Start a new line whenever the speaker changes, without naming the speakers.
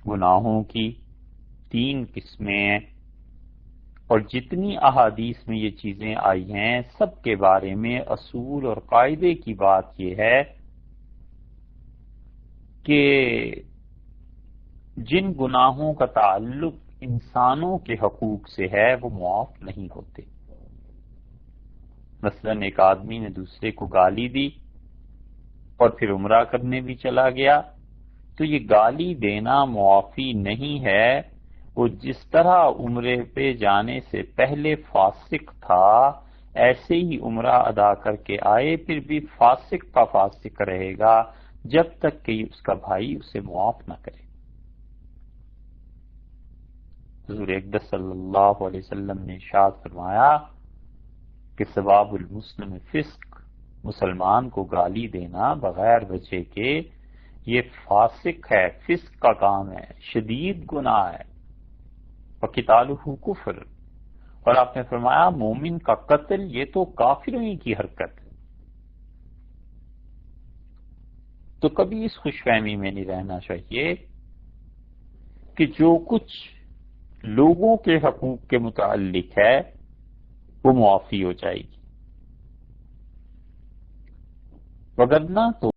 گناہوں کی 3 قسمیں ہیں، اور جتنی احادیث میں یہ چیزیں آئی ہیں سب کے بارے میں اصول اور قاعدے کی بات یہ ہے کہ جن گناہوں کا تعلق انسانوں کے حقوق سے ہے وہ معاف نہیں ہوتے۔ مثلا ایک آدمی نے دوسرے کو گالی دی اور پھر عمرہ کرنے بھی چلا گیا، تو یہ گالی دینا معافی نہیں ہے۔ وہ جس طرح عمرے پہ جانے سے پہلے فاسق تھا ایسے ہی عمرہ ادا کر کے آئے، پھر بھی فاسق کا فاسق رہے گا جب تک کہ اس کا بھائی اسے معاف نہ کرے۔ حضور اقدس صلی اللہ علیہ وسلم نے ارشاد فرمایا کہ ثواب المسلم فسق، مسلمان کو گالی دینا بغیر وجہ کے یہ فاسق ہے، فسق کا کام ہے، شدید گناہ ہے، وقتالہ کفر۔ اور آپ نے فرمایا مومن کا قتل یہ تو کافروں ہی کی حرکت ہے۔ تو کبھی اس خوش فہمی میں نہیں رہنا چاہیے کہ جو کچھ لوگوں کے حقوق کے متعلق ہے وہ معافی ہو جائے گی، وگرنہ تو